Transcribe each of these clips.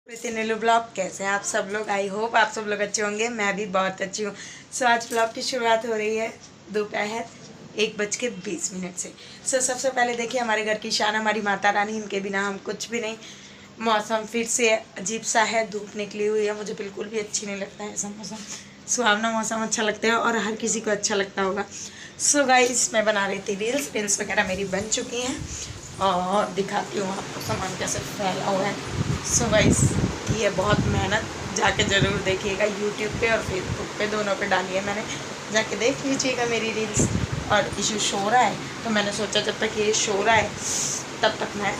नीलू blog कैसे हैं आप सब लोग। आई होप आप सब लोग अच्छे होंगे। मैं भी बहुत अच्छी हूँ। आज ब्लॉग की शुरुआत हो रही है दोपहर 1:20 से। सबसे पहले देखिए हमारे घर की शान हमारी माता रानी, इनके बिना हम कुछ भी नहीं। मौसम फिर से अजीब सा है, धूप निकली हुई है, मुझे बिल्कुल भी अच्छी नहीं लगता है ऐसा मौसम। सुहावना मौसम अच्छा लगता है और हर किसी को अच्छा लगता होगा। गाइस मैं बना रही थी रील्स वगैरह मेरी बन चुकी हैं और दिखाती हूँ आपको सामान कैसे फैला हुआ है। गाइस ये बहुत मेहनत, जाके ज़रूर देखिएगा यूट्यूब पे और फेसबुक पे, दोनों पे डाली है मैंने, जाके देख लीजिएगा मेरी रील्स। और इशू शो रहा है तो मैंने सोचा जब तक ये शो रहा है तब तक मैं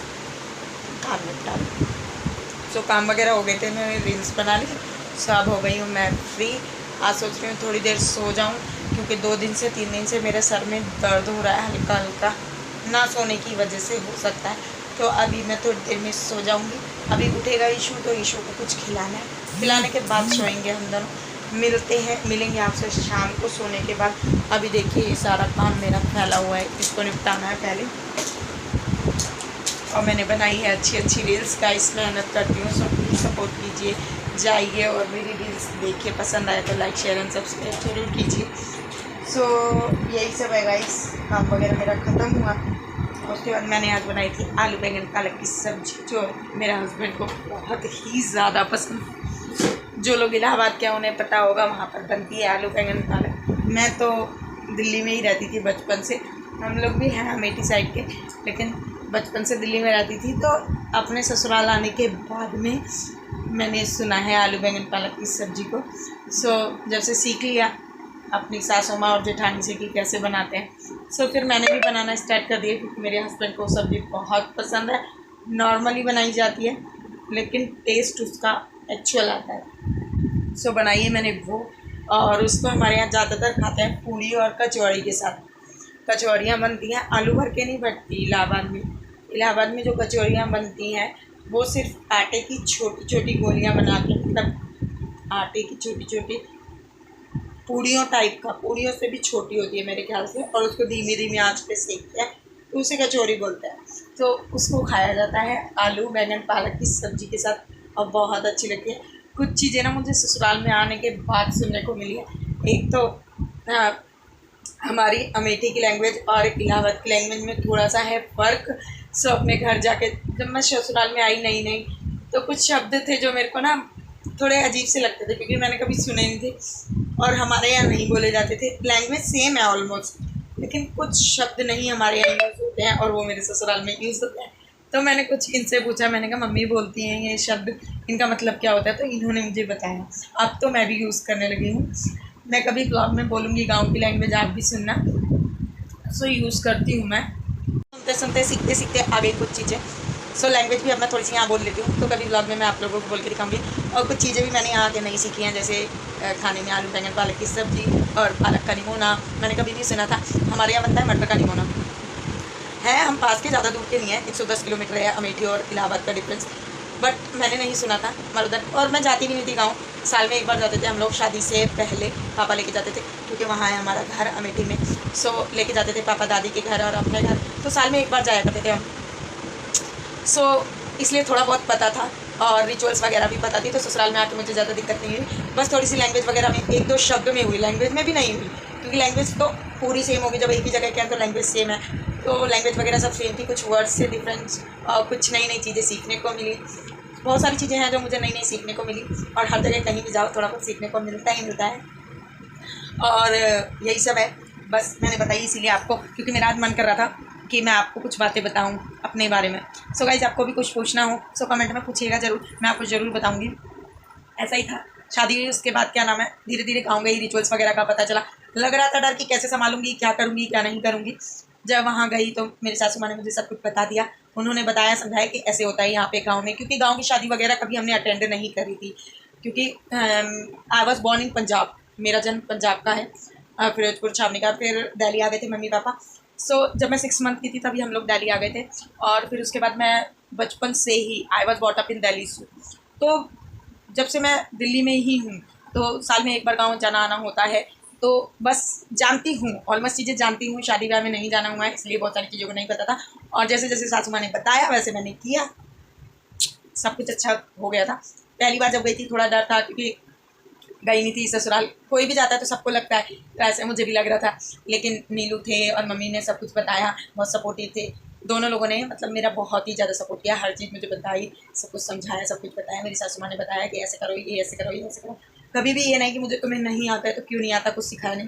काम निपटा लूँ। काम वगैरह हो गए थे, मैंने रील्स बना ली। अब हो गई हूँ मैं फ्री। आज सोच रही हूँ थोड़ी देर सो जाऊँ क्योंकि 3 दिन से मेरे सर में दर्द हो रहा है हल्का हल्का, ना सोने की वजह से हो सकता है। तो अभी मैं थोड़ी देर में सो जाऊंगी। अभी उठेगा ईशू तो ईशू को कुछ खिलाना है, खिलाने के बाद सोएंगे हम दोनों। मिलेंगे आपसे शाम को सोने के बाद। अभी देखिए ये सारा काम मेरा फैला हुआ है, इसको निपटाना है पहले। और मैंने बनाई है अच्छी अच्छी रील्स का, इस मेहनत करती हूँ, सब प्लीज़ सपोर्ट कीजिए, जाइए और मेरी रील्स देखिए। पसंद आए तो लाइक शेयर एंड सब्सक्राइब जरूर कीजिए। यही सब है गाइस। काम वगैरह मेरा ख़त्म हुआ। उसके बाद मैंने आज बनाई थी आलू बैंगन पालक की सब्ज़ी, जो मेरे हस्बैंड को बहुत ही ज़्यादा पसंद। जो लोग इलाहाबाद के उन्हें पता होगा, वहाँ पर बनती है आलू बैंगन पालक। मैं तो दिल्ली में ही रहती थी बचपन से, हम लोग भी हैं अमेठी साइड के, लेकिन बचपन से दिल्ली में रहती थी। तो अपने ससुराल आने के बाद में मैंने सुना है आलू बैंगन पालक की सब्ज़ी को। जब से सीख लिया अपनी सासू माँ और जेठानी से कि कैसे बनाते हैं, फिर मैंने भी बनाना स्टार्ट कर दिया क्योंकि मेरे हस्बैंड को सब्ज़ी बहुत पसंद है। नॉर्मली बनाई जाती है लेकिन टेस्ट उसका एक्चुअल आता है। बनाई है मैंने वो, और उसको हमारे यहाँ ज़्यादातर खाते हैं पूड़ी और कचौड़ी के साथ। कचौड़ियाँ बनती हैं आलू भर के नहीं बनती इलाहाबाद में। इलाहाबाद में जो कचौड़ियाँ बनती हैं वो सिर्फ आटे की छोटी छोटी गोलियाँ बना के, मतलब आटे की छोटी छोटी पूड़ियों टाइप का, पूड़ियों से भी छोटी होती है मेरे ख्याल से, और उसको धीमी धीमी आंच पे सेकते हैं तो उसे कचौड़ी बोलते हैं। तो उसको खाया जाता है आलू बैंगन पालक की सब्ज़ी के साथ और बहुत अच्छी लगती है। कुछ चीज़ें ना मुझे ससुराल में आने के बाद सुनने को मिली है। एक तो हमारी अमेठी की लैंग्वेज और इलाहाबाद की लैंग्वेज में थोड़ा सा है फ़र्क। अपने घर जाके जब मैं ससुराल में आई नई नई तो कुछ शब्द थे जो मेरे को ना थोड़े अजीब से लगते थे क्योंकि मैंने कभी सुने नहीं थे और हमारे यहाँ नहीं बोले जाते थे। लैंग्वेज सेम है ऑलमोस्ट, लेकिन कुछ शब्द नहीं हमारे यहाँ यूज़ होते हैं और वो मेरे ससुराल में यूज़ होते हैं। तो मैंने कुछ इनसे पूछा, मैंने कहा मम्मी बोलती हैं ये शब्द, इनका मतलब क्या होता है? तो इन्होंने मुझे बताया। अब तो मैं भी यूज़ करने लगी हूँ। मैं कभी ब्लॉग में बोलूँगी गाँव की लैंग्वेज, आप भी सुनना। यूज़ करती हूँ मैं। सुनते सुनते सीखते सीखते आ गई कुछ चीज़ें। लैंग्वेज भी अब मैं थोड़ी सी यहाँ बोल लेती हूँ, तो कभी ब्लॉग में मैं आप लोगों को बोल के दिखाऊंगी। और कुछ चीज़ें भी मैंने यहाँ के नहीं सीखी हैं, जैसे खाने में आलू बैंगन पालक की सब्ज़ी और पालक का निमोना मैंने कभी नहीं सुना था। हमारे यहाँ बनता है मटर का निमोना। है हम पास के, ज़्यादा दूर के नहीं है, 110 किलोमीटर है अमेठी और इलाहाबाद का डिफरेंस, बट मैंने नहीं सुना था मरुदन। और मैं जाती भी नहीं थी गाँव, साल में एक बार जाते थे हम लोग। शादी से पहले पापा लेके जाते थे क्योंकि वहाँ है हमारा घर अमेठी में। लेके जाते थे पापा दादी के घर और अपने घर, तो साल में एक बार जाया करते थे हम। इसलिए थोड़ा बहुत पता था और रिचुअल्स वगैरह भी पता थी। तो ससुराल में आके मुझे ज़्यादा दिक्कत नहीं हुई, बस थोड़ी सी लैंग्वेज वगैरह में 1-2 शब्द में हुई, लैंग्वेज में भी नहीं हुई क्योंकि लैंग्वेज तो पूरी सेम होगी। जब एक ही जगह के हैं तो लैंग्वेज सेम है, तो लैंग्वेज वगैरह सब सेम थी। कुछ वर्ड्स से डिफरेंस और कुछ नई नई चीज़ें सीखने को मिली। बहुत सारी चीज़ें हैं जो मुझे नई नई सीखने को मिली, और हर जगह कहीं भी जाओ थोड़ा बहुत सीखने को मिलता ही मिलता है। और यही सब है, बस मैंने बताई इसीलिए आपको क्योंकि मेरा आज मन कर रहा था कि मैं आपको कुछ बातें बताऊं अपने बारे में। गाइज आपको भी कुछ पूछना हो कमेंट में पूछिएगा ज़रूर, मैं आपको ज़रूर बताऊंगी। ऐसा ही था, शादी हुई उसके बाद क्या नाम है, धीरे धीरे गाँव गई, रिचुअल्स वगैरह का पता चला। लग रहा था डर कि कैसे संभालूंगी, क्या करूँगी क्या नहीं करूँगी। जब वहाँ गई तो मेरी सासू माँ ने मुझे सब कुछ बता दिया। उन्होंने बताया समझाया कि ऐसे होता है यहाँ पे गाँव में, क्योंकि गाँव की शादी वगैरह कभी हमने अटेंड नहीं करी थी क्योंकि I was born in Punjab, मेरा जन्म पंजाब का है, फिरोजपुर छावनी का। फिर दिल्ली आ गए थे मम्मी पापा। जब मैं 6 मंथ की थी तभी हम लोग दिल्ली आ गए थे, और फिर उसके बाद मैं बचपन से ही I was bought up in Delhi. तो जब से मैं दिल्ली में ही हूँ तो साल में एक बार गाँव जाना आना होता है, तो बस जानती हूँ, ऑलमोस्ट चीज़ें जानती हूँ। शादी ब्याह में नहीं जाना हुआ है इसलिए बहुत सारी चीज़ों को नहीं पता था, और जैसे जैसे सासू माँ ने बताया वैसे मैंने किया। सब कुछ अच्छा हो गया था। पहली बार जब गई थी थोड़ा डर था, क्योंकि गई नहीं थी ससुराल। कोई भी जाता है तो सबको लगता है, तो ऐसे मुझे भी लग रहा था। लेकिन नीलू थे और मम्मी ने सब कुछ बताया, बहुत सपोर्टिव थे दोनों लोगों ने। मतलब मेरा बहुत ही ज़्यादा सपोर्ट किया, हर चीज़ मुझे बताई, सब कुछ समझाया, सब कुछ बताया। मेरी सासू माँ ने बताया कि ऐसे करो, ये ऐसे करो, ये ऐसे करो। कभी भी ये नहीं कि मुझे तुम्हें नहीं आता है तो क्यों नहीं आता, कुछ सिखाया नहीं।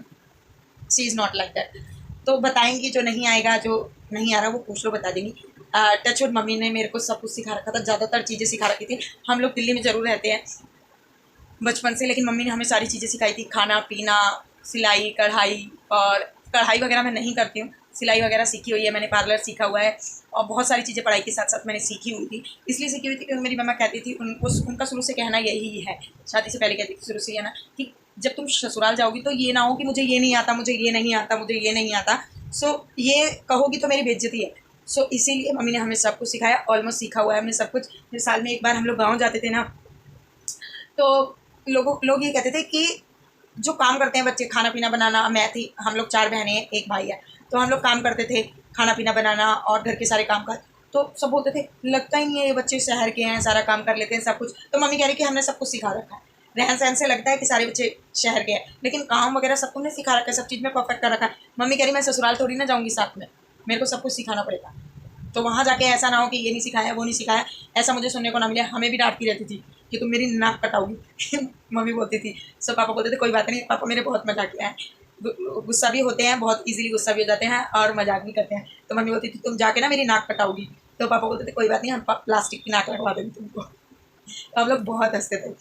She is not like that. तो बताएंगी, जो नहीं आएगा, जो नहीं आ रहा वो पूछ लो, बता देंगी। टचवुड मम्मी ने मेरे को सब कुछ सिखा रखा था, ज़्यादातर चीज़ें सिखा रखी थी। हम लोग दिल्ली में ज़रूर रहते हैं बचपन से, लेकिन मम्मी ने हमें सारी चीज़ें सिखाई थी, खाना पीना, सिलाई कढ़ाई। और कढ़ाई वगैरह मैं नहीं करती हूँ, सिलाई वगैरह सीखी हुई है मैंने, पार्लर सीखा हुआ है, और बहुत सारी चीज़ें पढ़ाई के साथ साथ मैंने सीखी हुई थी। इसलिए सीखी हुई थी क्योंकि मेरी मम्मा कहती थी, उनका शुरू से कहना यही है, शादी से पहले कहती थी शुरू से है ना, कि जब तुम ससुराल जाओगी तो ये ना हो कि मुझे ये नहीं आता, मुझे ये नहीं आता, मुझे ये नहीं आता। सो ये कहोगी तो मेरी बेइज्जती है। सो इसीलिए मम्मी ने हमें सब कुछ सिखाया, ऑलमोस्ट सीखा हुआ है हमने सब कुछ। फिर साल में एक बार हम लोग गाँव जाते थे ना, तो लोग ये कहते थे कि जो काम करते हैं बच्चे, खाना पीना बनाना, मैं थी, हम लोग 4 बहनें हैं, 1 भाई है, तो हम लोग काम करते थे, खाना पीना बनाना और घर के सारे काम कर। तो सब बोलते थे लगता ही नहीं है ये बच्चे शहर के हैं, सारा काम कर लेते हैं सब कुछ। तो मम्मी कह रही कि हमने सब कुछ सिखा रखा है, रहन सहन से लगता है कि सारे बच्चे शहर के हैं, लेकिन काम वगैरह सब तुमने सिखा रखा है, सब चीज़ में परफेक्ट कर रखा है। मम्मी कह रही मैं ससुराल थोड़ी ना जाऊँगी साथ में, मेरे को सब कुछ सिखाना पड़ेगा। तो वहाँ जाके ऐसा ना हो कि ये नहीं सिखाया, वो नहीं सिखाया, ऐसा मुझे सुनने को ना मिले। हमें भी डांटती रहती थी कि तुम मेरी नाक कटाओगी मम्मी बोलती थी। सब पापा बोलते थे कोई बात नहीं, पापा मेरे बहुत मजाक किया है, गुस्सा भी होते हैं, बहुत इजीली गुस्सा भी हो जाते हैं और मजाक भी करते हैं। तो मम्मी बोलती थी तुम जाके ना मेरी नाक कटाओगी, तो पापा बोलते थे कोई बात नहीं, हम प्लास्टिक की नाक लगवा देंगे तुमको। तो हम लोग बहुत हंसते थे,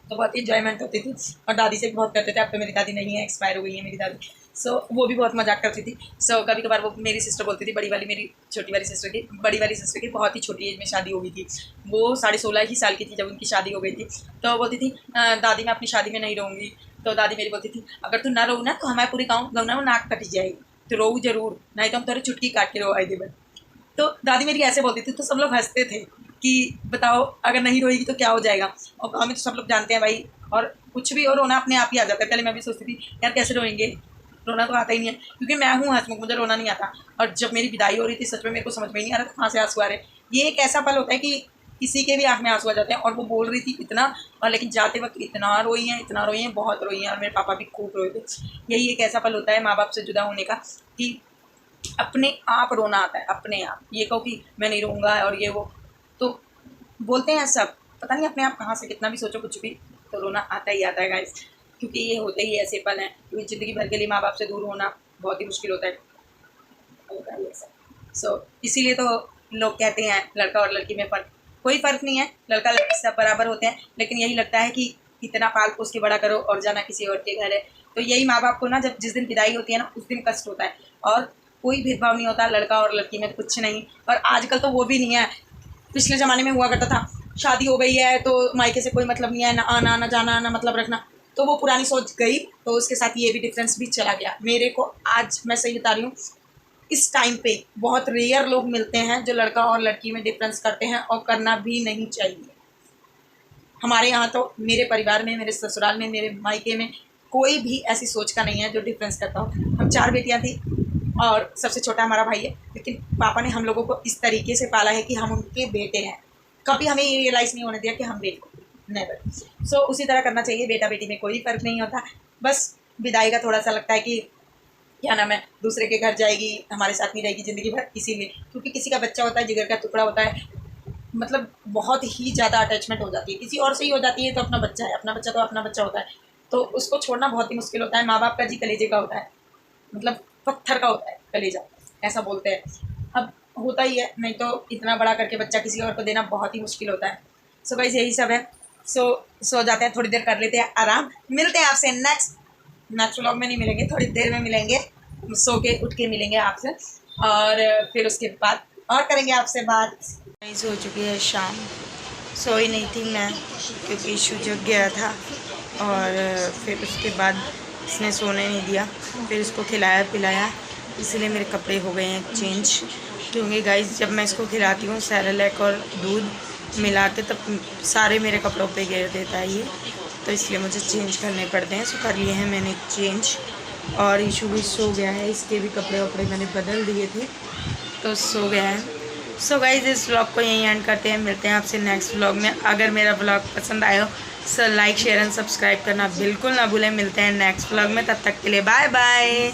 तो बहुत इंजॉयमेंट होती थी। और दादी से भी बहुत करते थे। अब तो मेरी दादी नहीं है, एक्सपायर हो गई है मेरी दादी। सो वो भी बहुत मजाक करती थी। सो कभी कभार वो मेरी सिस्टर बोलती थी, बड़ी वाली मेरी छोटी वाली सिस्टर की, बड़ी वाली सिस्टर की बहुत ही छोटी एज में शादी हो गई थी, वो 16.5 ही साल की थी जब उनकी शादी हो गई थी। तो बोलती थी दादी मैं अपनी शादी में नहीं रहूँगी। तो दादी मेरी बोलती थी अगर तू ना रहू ना तो हमारे पूरे गाँव ना वो नाक कटी जाएगी, तो रोऊ जरूर, नहीं तो हम तेरे चुटकी काट के रोवाई दे। तो दादी मेरी ऐसे बोलती थी, तो सब लोग हंसते थे कि बताओ अगर नहीं रोएगी तो क्या हो जाएगा। और गाँव में तो सब लोग जानते हैं भाई, और कुछ भी और रोना अपने आप ही आ जाता है। पहले मैं भी सोचती थी यार कैसे रोएंगे, रोना तो आता ही नहीं है, क्योंकि मैं हूँ हंसमुख, मुझे रोना नहीं आता। और जब मेरी विदाई हो रही थी सच में मेरे को समझ में ही नहीं आ रहा था कहाँ से आंसू आ रहे। ये एक ऐसा पल होता है कि किसी के भी आँख में आंसू आ जाते हैं। और वो बोल रही थी इतना, और लेकिन जाते वक्त इतना रोई हैं, इतना रोई हैं, बहुत रोई हैं। और मेरे पापा भी खूब रोए थे। यही एक ऐसा पल होता है माँ बाप से जुदा होने का, कि अपने आप रोना आता है, अपने आप। ये कहो कि मैं नहीं रोऊंगा और ये वो, तो बोलते हैं सब, पता नहीं अपने आप कहाँ से, कितना भी सोचो कुछ भी, तो रोना आता ही आता है गाइस। क्योंकि ये होते ही ऐसे पल हैं, क्योंकि ज़िंदगी भर के लिए माँ बाप से दूर होना बहुत ही मुश्किल होता है। सो इसीलिए तो लोग कहते हैं लड़का और लड़की में फ़र्क, कोई फ़र्क नहीं है, लड़का लड़की सब बराबर होते हैं। लेकिन यही लगता है कि इतना पाल पोस के बड़ा करो और जाना किसी और के घर है। तो यही माँ बाप को ना, जब जिस दिन विदाई होती है ना, उस दिन कष्ट होता है। और कोई भेदभाव नहीं होता लड़का और लड़की में, कुछ नहीं। और आजकल तो वो भी नहीं है, पिछले ज़माने में हुआ करता था, शादी हो गई है तो मायके से कोई मतलब नहीं है, ना आना ना जाना ना मतलब रखना। तो वो पुरानी सोच गई, तो उसके साथ ये भी डिफरेंस भी चला गया। मेरे को आज, मैं सही बता रही हूँ, इस टाइम पे बहुत रेयर लोग मिलते हैं जो लड़का और लड़की में डिफरेंस करते हैं, और करना भी नहीं चाहिए। हमारे यहाँ तो, मेरे परिवार में, मेरे ससुराल में, मेरे मायके में कोई भी ऐसी सोच का नहीं है जो डिफरेंस करता हो। हम 4 बेटियाँ थी और सबसे छोटा हमारा भाई है, लेकिन पापा ने हम लोगों को इस तरीके से पाला है कि हम उनके बेटे हैं। कभी हमें ये रियलाइज़ नहीं होने दिया कि हम बेटे, नेवर। सो उसी तरह करना चाहिए, बेटा बेटी में कोई फ़र्क नहीं होता। बस विदाई का थोड़ा सा लगता है कि क्या नाम है, दूसरे के घर जाएगी, हमारे साथ नहीं रहेगी ज़िंदगी भर, इसीलिए। क्योंकि किसी का बच्चा होता है, जिगर का टुकड़ा होता है, मतलब बहुत ही ज़्यादा अटैचमेंट हो जाती है। किसी और से ही हो जाती है तो अपना बच्चा है, अपना बच्चा तो अपना बच्चा होता है, तो उसको छोड़ना बहुत ही मुश्किल होता है। माँ बाप का जी कलेजे का होता है, मतलब पत्थर का होता है कलेजा, ऐसा बोलते हैं। अब होता ही है, नहीं तो इतना बड़ा करके बच्चा किसी और को देना बहुत ही मुश्किल होता है। सो गाइस यही सब है। सो जाते हैं, थोड़ी देर कर लेते हैं आराम। मिलते हैं आपसे नेक्स्ट व्लॉग में, नहीं मिलेंगे, थोड़ी देर में मिलेंगे, सो के उठ के मिलेंगे आपसे, और फिर उसके बाद और करेंगे आपसे बात। हो चुकी है शाम, सोई नहीं थी मैं क्योंकि इशू जग गया था, और फिर उसके बाद इसने सोने नहीं दिया, फिर इसको खिलाया पिलाया, इसलिए मेरे कपड़े हो गए हैं चेंज। क्योंकि गाइस जब मैं इसको खिलाती हूँ सेरेलैक और दूध मिला के, तब सारे मेरे कपड़ों पे गिर देता है ये, तो इसलिए मुझे चेंज करने पड़ते हैं। सो कर लिए हैं मैंने चेंज, और इशू भी सो गया है, इसके भी कपड़े वपड़े मैंने बदल दिए थे, तो सो गया है। सो गाइज इस व्लॉग को यहीं एंड करते हैं, मिलते हैं आपसे नेक्स्ट व्लॉग में। अगर मेरा व्लॉग पसंद आया हो so like share and subscribe करना बिल्कुल ना भूलें। मिलते हैं नेक्स्ट व्लॉग में, तब तक के लिए बाय बाय।